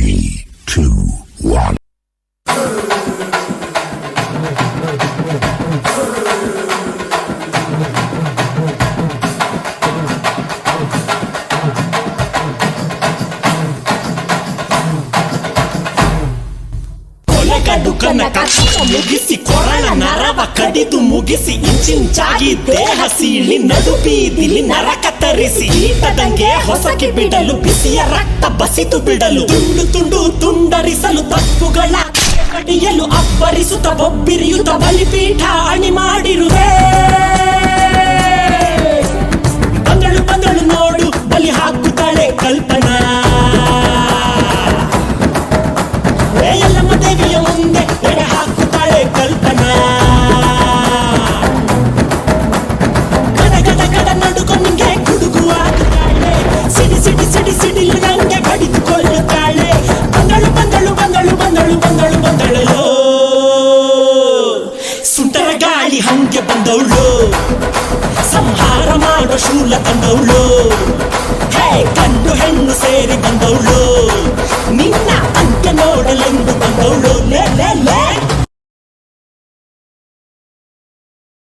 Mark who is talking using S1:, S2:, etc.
S1: 3, 2, 1.
S2: ಕಡುಕನ ಕಷ್ಟ ಮುಗಿಸಿ ಕೊರಳ ನರವ ಕಡಿದು ಮುಗಿಸಿ ಇಂಚಿಂಚಾಗಿ ದೇಹ ಸೀಳಿ ನಡು ಬೀದಿಲಿ ನರಕ ತರಿಸಿ ಈಟದಂಗೆ ಹೊಸಕಿ ಬಿಡಲು ಬಿಸಿಯ ರಕ್ತ ಬಸಿದು ಬಿಡಲು ತುಂಡು ತುಂಡು ತುಂಡರಿಸಲು ತಪ್ಪುಗಳ ಕಡಿಯಲು ಅಬ್ಬರಿಸುತ್ತ ಬೊಬ್ಬಿರಿಯುತ್ತ ಬಲಿಪೀಠ ಅಣಿ ಮಾಡಿರುವೆ ಬಂದಳು ಬಂದಳು ನೋಡು ಬಲಿ ಹಾಕುತ್ತಾಳೆ ಕಲ್ಪನಾ ಎಲ್ಲಮ್ಮ ದೇವಿಯ ಮುಂದೆ ಎಡೆ ಹಾಕುತ್ತಾಳೆ ಕಲ್ಪನಾ ಗಡ ಗಡ ಗಡ ನಡುಕೊನಿಗೆ ಗುಡುಗುವಾಗುತ್ತಾಳೆ ಸಿಡಿ ಸಿಡಿ ಸಿಡಿ ಸಿಡಿಲು ನಂಗೆ ಬಡಿದುಕೊಳ್ಳುತ್ತಾಳೆ ಬಂದಳು ಬಂದಳು ಬಂದಳು ಬಂದಳು ಬಂದಳು ಬಂದಳು ಸುಂಟರ ಗಾಳಿ ಹಂಗೆ ಬಂದವಳು ಸಂಹಾರ ಮಾಡೋ ಶೂಲ ತಂದವಳು ಹೇ ಗಂಡು ಹೆಣ್ಣು ಸೇರಿ ಬಂದವಳು